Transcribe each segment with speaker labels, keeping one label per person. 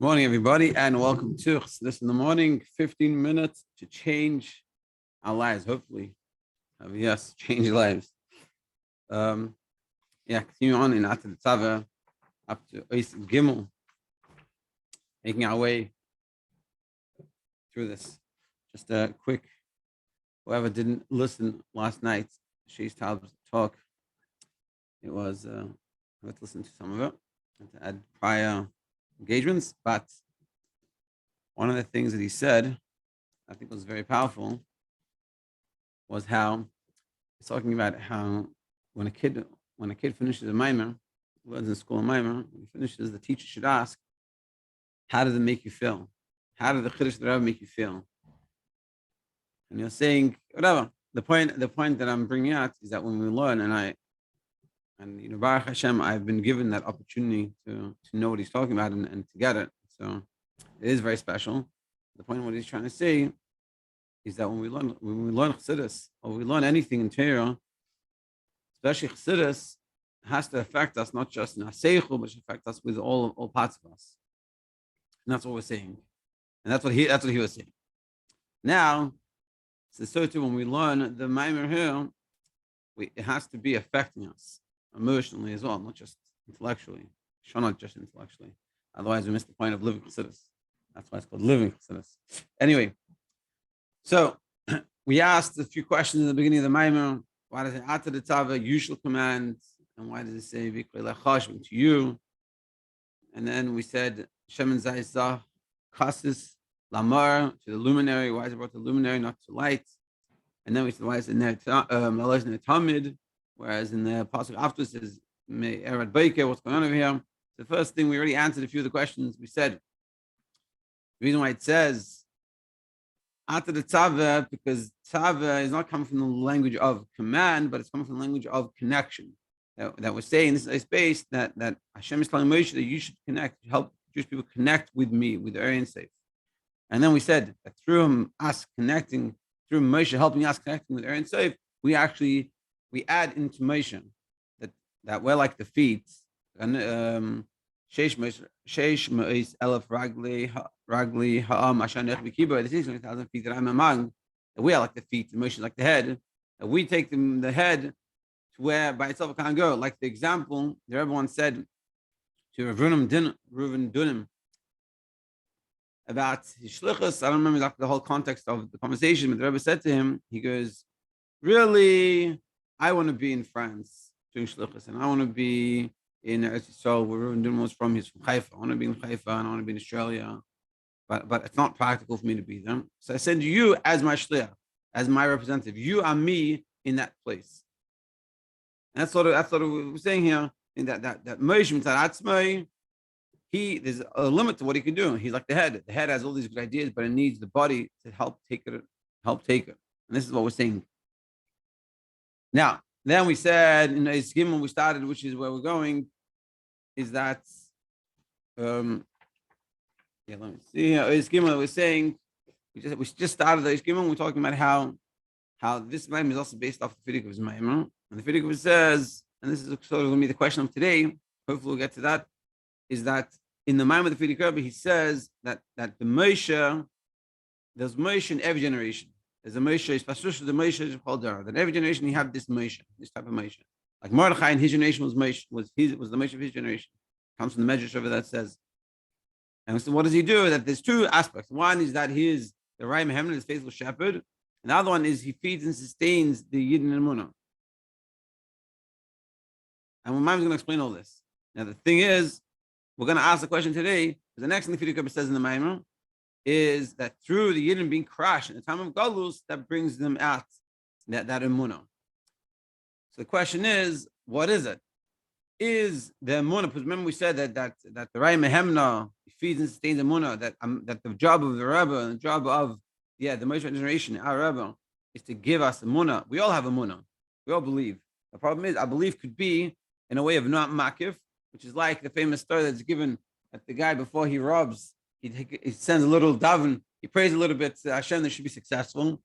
Speaker 1: Morning, everybody, and welcome to this in the morning. 15 minutes to change our lives. Hopefully, yes, change lives. Continue on in VeAta Tetzaveh up to Gimmel, making our way through this. Just a quick. Whoever didn't listen last night, Shei's Talb's talk. It was I had to listen to some of it and to add prior engagements, but one of the things that he said, I think was very powerful, was how he's talking about how when a kid finishes a maamer, learns in school a maamer, when he finishes, the teacher should ask, how does it make you feel? How did the Chiddush of the Rebbe make you feel? And you're saying, whatever. The point that I'm bringing out is that when we learn, and Baruch Hashem, I've been given that opportunity to know what he's talking about and to get it. So it is very special. The point of what he's trying to say is that when we learn Chassidus, or we learn anything in Torah, especially Chassidus, has to affect us not just in our seichel, but should affect us with all parts of us. And that's what we're saying. And that's what he was saying. Now, so too, when we learn the maamer here, it has to be affecting us emotionally as well, not just intellectually. Sure, not just intellectually. Otherwise, we miss the point of living Chassidus. That's why it's called living Chassidus. Anyway, so we asked a few questions in the beginning of the maamer. Why does it VeAta Tetzaveh, you shall command, and why does it say V'krei lechash to you? And then we said Shemen Zayzah Chasis Lamar to the luminary. Why is it brought to luminary, not to light? And then we said why is it Tamid, whereas in the pasuk afterwards it says Erad Baker. What's going on over here? The first thing we already answered a few of the questions. We said the reason why it says VeAta Tetzaveh, because tzaveh is not coming from the language of command, but it's coming from the language of connection. That we're saying this is based that Hashem is telling Moshe that you should help Jewish people connect with me, with the Aryan Safe. And then we said that through us connecting, through Moshe helping us connecting with Aryan Safe, we add into Moshe that we're like the feet. And Sheish Me'is Elef Ragli Ha'am Asher Nech B'Kibo, the 600,000 feet that I'm among, that we are like the feet, and Moshe is like the head, that we take the head to where by itself it can't go. Like the example, the Rebbe once said to Reuven Dunim about his shlichus. I don't remember exactly the whole context of the conversation, but the Rebbe said to him, he goes, really, I want to be in France doing shlichus, and I want to be in Eretz Yisrael, where Reuven Dunim was from. He's from Haifa. I want to be in Haifa, and I want to be in Australia, but it's not practical for me to be there. So I send you as my shliach, as my representative. You are me in that place. And that's what we're saying here. In that Moshe Mitzad Atzmai, there's a limit to what he can do. He's like the head. The head has all these good ideas, but it needs the body to help take it. And this is what we're saying. Now, then we said in the scheme when we started, which is where we're going, is that let me see. The scheme we're saying we just started the scheme. We're talking about how this maamer is also based off the Fidik of his maamer. And the Fidik says, and this is sort of going to be the question of today. Hopefully, we'll get to that. Is that in the maamer of the Fidik Rebbe, he says that the Moshe, there's Moshe in every generation. There's a Moshe, especially the Moshe of Chaldara. That every generation you have this Moshe, this type of Moshe. Like Mordechai in his generation was Moshe, was the Moshe of his generation. Comes from the Medrash over that says. And so what does he do? That there's two aspects. One is that he is the Rai Mehemen, his faithful shepherd. And the other one is he feeds and sustains the Yidden Emunah. And Mamaim is going to explain all this. Now the thing is, we're going to ask the question today, because the next thing the Fidik Rebbe says in the maamer is that through the Yidden being crushed in the time of Galus, that brings them out that Emunah. So the question is, what is it? Is the Emunah? Because remember we said that the Rai Mehemna feeds and sustains Emunah. That the job of the Rebbe and the job of the Moshe generation, our Rebbe, is to give us Emunah. We all have Emunah. We all believe. The problem is, our belief could be in a way of not makif, which is like the famous story that's given that the guy before he robs, he sends a little daven, he prays a little bit to Hashem that should be successful.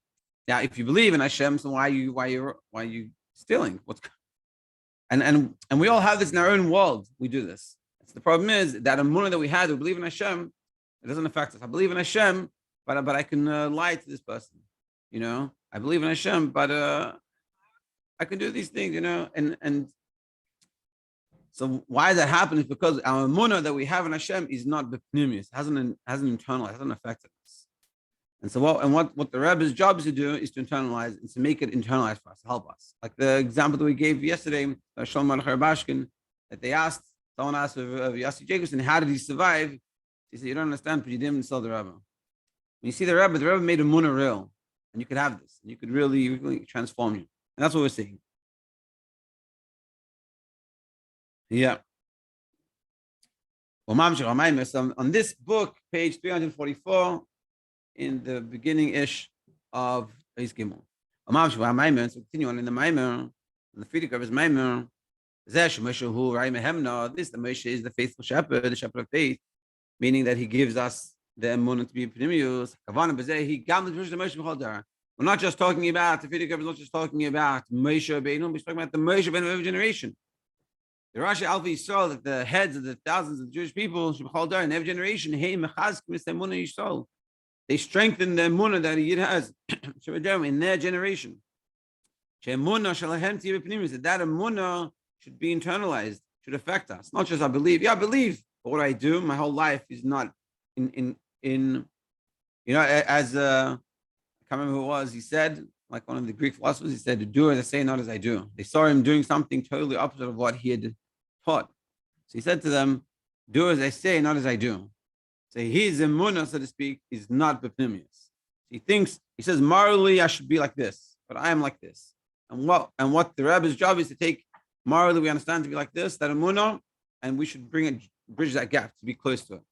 Speaker 1: Now, if you believe in Hashem, so why are you stealing? And we all have this in our own world. We do this. So the problem is that emunah that we had, we believe in Hashem, It doesn't affect us. I believe in Hashem, but I can lie to this person. I believe in Hashem, but I can do these things. And so why that happens is because our emunah that we have in Hashem is not b'pnimius, hasn't internalized, hasn't affected us. And so what the Rebbe's job is to do is to internalize and to make it internalized for us, to help us. Like the example that we gave yesterday, Shalom Bashkin, that someone asked of Yossi Jacobson, how did he survive? He said, you don't understand because you didn't saw the Rebbe. When you see the Rebbe made emunah real, and you could have this, and you could really transform you. And that's what we're seeing. Yeah. So on this book, page 344, in the beginning-ish of Eis Gimmel. So continue on in the maamer, the Friedrich of his maamer. This the Moshe is the faithful shepherd, the shepherd of faith, meaning that he gives us the Emunah to be Pnimius. We're not just talking about the Friedrich is not just talking about Moshe Rabbeinu, we're talking about the Moshe Rabbeinu of every generation. The Rashi Alpha saw that the heads of the thousands of Jewish people in every generation, they strengthen the Emunah that he has in their generation. That Emunah should be internalized, should affect us. Not just I believe. Yeah, I believe. But what I do, my whole life is not as I can't remember who it was, he said, like one of the Greek philosophers, he said, do as I say, not as I do. They saw him doing something totally opposite of what he had taught. So he said to them, do as I say, not as I do. So his emunah, so to speak, is not b'pnimius. He says, morally, I should be like this, but I am like this. And what the Rebbe's job is to take, morally, we understand to be like this, that emunah, and we should bridge that gap to be close to it.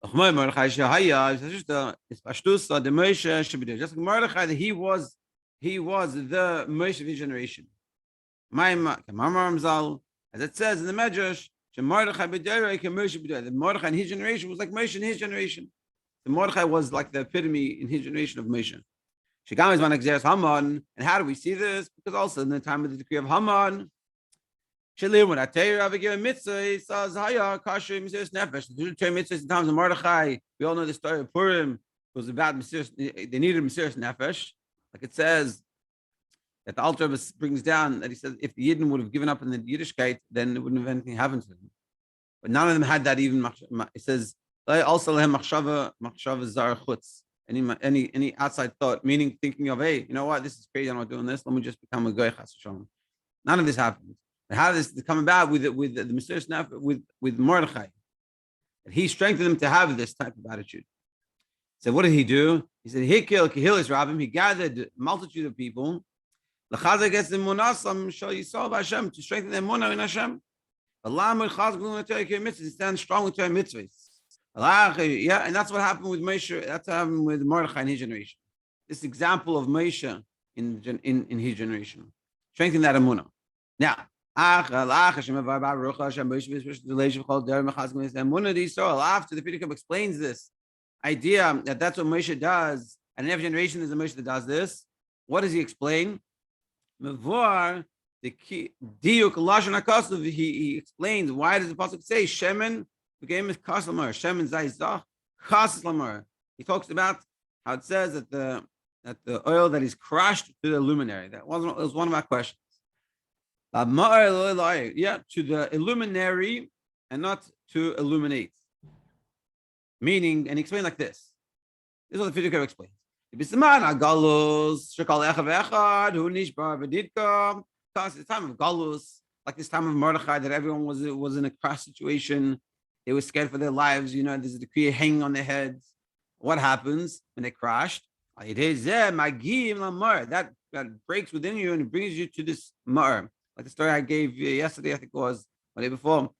Speaker 1: Just like Mordechai, that he was the Moshe of his generation. As it says in the Medrash, Mordechai in his generation was like Moshe in his generation. The Mordechai was like the epitome in his generation of Moshe. And how do we see this? Because also in the time of the decree of Haman, in times of Mordechai, we all know the story of Purim. It was about they needed Mesiras Nefesh. Like it says that the Alter Rebbe brings down that he says if the Yidden would have given up in the Yiddishkeit, then it wouldn't have anything happened to them. But none of them had that even. It says also lehem machshava zar chutz. Any outside thought, meaning thinking of, hey, you know what, this is crazy, I'm not doing this. Let me just become a goy chas v'shalom. None of this happened. And how does this come about with the Mesiras Nefesh with Mordechai? And he strengthened them to have this type of attitude. So what did he do? He said, Hikil Kehilis Rabbim. He gathered a multitude of people. L'chazak gets the Munasam Shal Yisrael Hashem to strengthen their Munah in Hashem. Allah to stand strong with Torah mitzvahs. Yeah, and that's what happened with Moshe. That's what happened with Mordechai in his generation. This example of Moshe in his generation, strengthening that Emunah. Now, after the Pidikam explains this idea that that's what Moshe does, and in every generation there's a Moshe that does this. What does he explain? The key diuk lashon hakasav. He explains why does the pasuk say shemen became kas lamar, shemen zayzach kas lamar. He talks about how it says that the oil that is crushed to the luminary. That was one of our questions. Yeah, to the illuminary and not to illuminate. Meaning, and he explained like this. This is what the Pidikar explains. It's the time of Galus, like this time of Mordechai, that everyone was in a crash situation. They were scared for their lives. There's a decree hanging on their heads. What happens when they crashed? That breaks within you and it brings you to this mar. Like the story I gave yesterday, I think it was, the day before,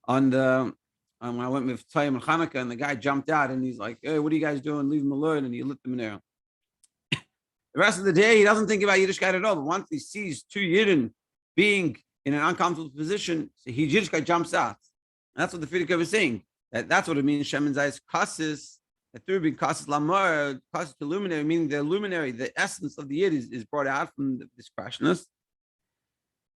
Speaker 1: when I went with Tayyim and Hanukkah, and the guy jumped out and he's like, hey, what are you guys doing? Leave him alone. And he lit the menorah. The rest of the day, he doesn't think about Yiddishkeit at all. But once he sees two Yidden being in an uncomfortable position, so Yiddishkeit jumps out. And that's what the Frierdiker was saying. That's what it means, Shemen Zayis Kasis, that through being Kasis Lamar, Kasis to luminary, meaning the luminary, the essence of the Yid is brought out from this crashness.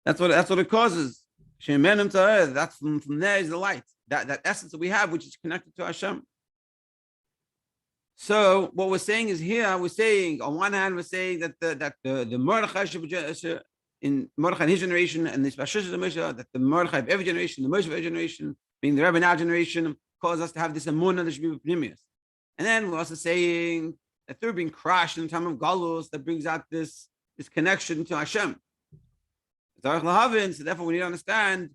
Speaker 1: That's what it causes. That's from there is the light. That essence that we have, which is connected to Hashem. So what we're saying is here, we're saying on one hand, we're saying that the Mordechai in Mordechai in his generation and the Spashis of Moshe, that the Mordechai of every generation, the Moshe of every generation, being the Rebbe in our generation, cause us to have this Emunah that should be Pnimius. And then we're also saying that they're being crushed in the time of Galus that brings out this connection to Hashem. So therefore we need to understand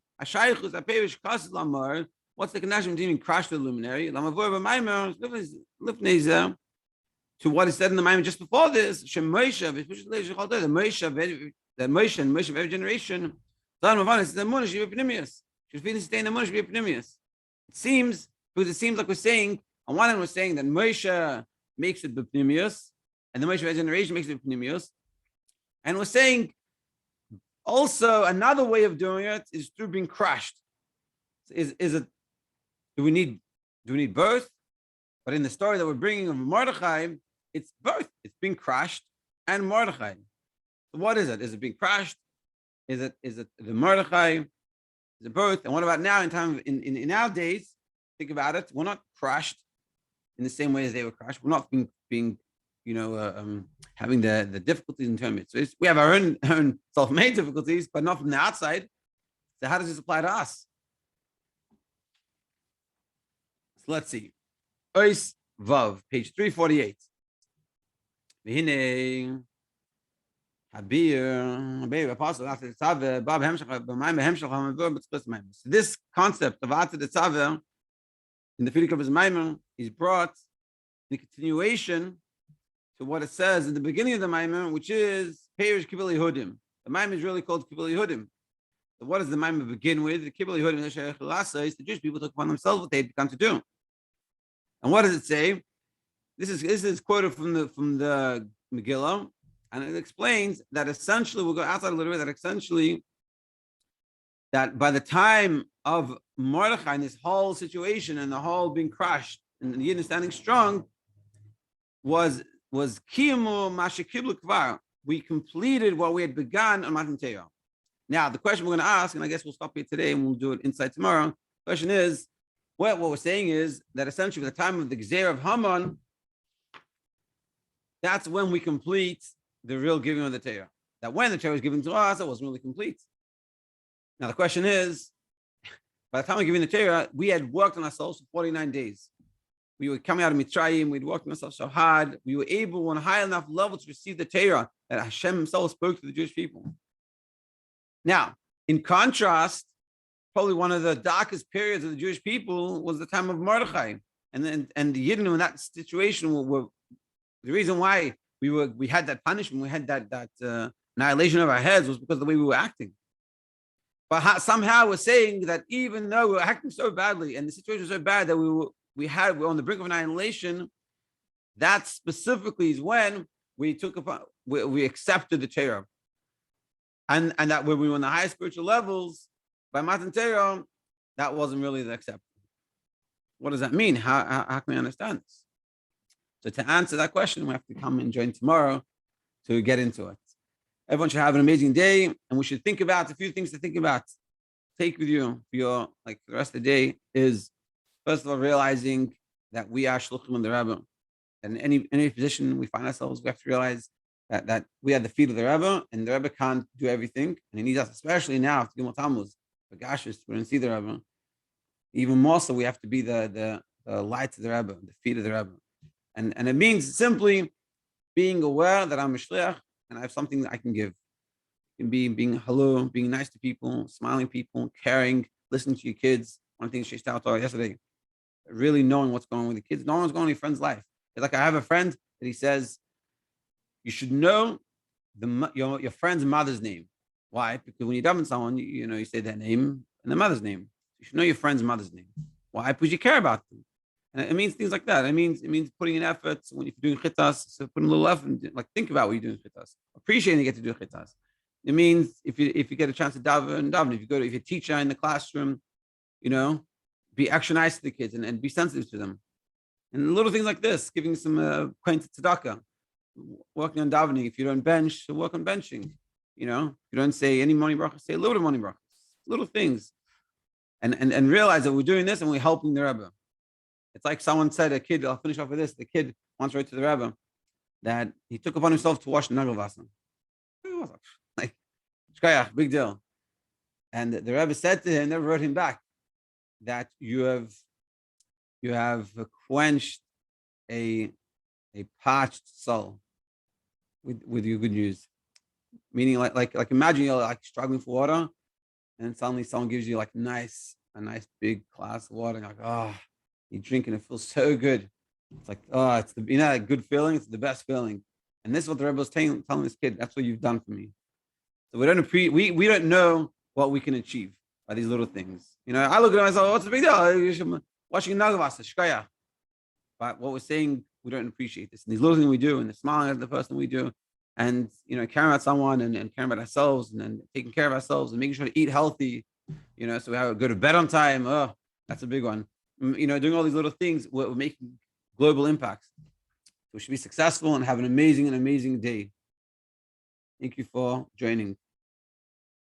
Speaker 1: what's the connection between crushed and luminary to what is said in the maamer just before this. The Moshe and Moshe of every generation. It seems like we're saying on one hand we're saying that Moshe makes it b'pnimius, and the Moshe of every generation makes it b'pnimius, and we're saying also another way of doing it is through being crushed. Is it? Do we need birth? But in the story that we're bringing of Mordechai, it's birth. It's being crushed and Mordechai. So what is it? Is it being crushed? Is it the Mordechai? Is it birth? And what about now in our days? Think about it. We're not crushed in the same way as they were crushed. We're not being having the difficulties in terms. So we have our own self-made difficulties, but not from the outside. So how does this apply to us? So let's see. Ois Vav, page 348. So this concept of VeAta Tetzaveh in the feeling of his maamer is brought in continuation to what it says in the beginning of the maamer, which is Perish Kibbutz Yehudim. The maamer is really called Kibbutz Yehudim. So what does the maamer begin with? The Kibbutz Yehudim is the Jewish people took upon themselves what they had begun to do. And what does it say? This is quoted from the Megillah, and it explains that essentially, we'll go outside a little bit, that essentially that by the time of Mordechai and this whole situation and the whole being crushed and the Yidden standing strong was Kiyamu Mashikiblu Kvar. We completed what we had begun on Matan Torah. Now, the question we're going to ask, and I guess we'll stop here today and we'll do it inside tomorrow. The question is, what we're saying is that essentially at the time of the Gzeir of Haman, that's when we complete the real giving of the Torah. That when the Torah was given to us, it wasn't really complete. Now the question is, by the time of giving the Torah, we had worked on ourselves for 49 days. We were coming out of Mitzrayim, we'd worked on ourselves so hard. We were able on a high enough level to receive the Torah that Hashem himself spoke to the Jewish people. Now, in contrast, probably one of the darkest periods of the Jewish people was the time of Mordechai. And the Yidden in that situation were the reason why we had that punishment, we had that annihilation of our heads was because of the way we were acting. But somehow we're saying that even though we were acting so badly and the situation was so bad that we were on the brink of annihilation, that specifically is when we we accepted the Torah. And that when we were on the highest spiritual levels, by Matan Torah, that wasn't really the acceptance. What does that mean? How can we understand this? So to answer that question, we have to come and join tomorrow to get into it. Everyone should have an amazing day, and we should think about a few things to think about. Take with you for your the rest of the day is first of all realizing that we are shluchim in the Rebbe, and in any position we find ourselves, we have to realize that we are the feet of the Rebbe, and the Rebbe can't do everything, and he needs us, especially now after Gimmel Tammuz, for Gashus, we don't see the Rebbe. Even more so, we have to be the light of the Rebbe, the feet of the Rebbe. And it means simply being aware that I'm a shliach and I have something that I can give. It can be being hello, being nice to people, smiling people, caring, listening to your kids. One thing she started out yesterday, really knowing what's going on with the kids, knowing what's going on with your friend's life. It's like I have a friend that he says, you should know your friend's mother's name. Why? Because when you daven someone, you say their name and their mother's name. You should know your friend's mother's name. Why? Because you care about them. And it means things like that. It means putting in effort. So when you're doing chitas, so put in a little effort, think about what you're doing chitas. Appreciating you get to do chitas. It means if you get a chance to daven, if you're a teacher in the classroom, be extra nice to the kids and be sensitive to them. And little things like this, giving some coin to tzedakah, working on davening. If you don't bench, so work on benching. If you don't say any morning bracha, say a little bit of morning bracha. little things, and realize that we're doing this and we're helping the Rebbe. It's like someone said, a kid, I'll finish off with this. The kid once wrote to the Rebbe that he took upon himself to wash Nagelwasser. Like, shkayach, big deal. And the Rebbe said to him, never wrote him back, that you have quenched a parched soul with your good news. Meaning like imagine you're like struggling for water, and suddenly someone gives you like a nice big glass of water, and you're like, oh, you drink and it feels so good. It's like, oh, it's that good feeling, it's the best feeling. And this is what the Rebbe was telling this kid, that's what you've done for me. So we don't know what we can achieve by these little things. I look at myself, what's the big deal? Washing Nagelwasser, shkaya. But what we're saying, we don't appreciate this. And these little things we do, and the smiling at the person we do, and caring about someone and caring about ourselves, and then taking care of ourselves and making sure to eat healthy, so we have to go to bed on time. Oh, that's a big one. Doing all these little things, we're making global impacts. So we should be successful and have an amazing day. Thank you for joining.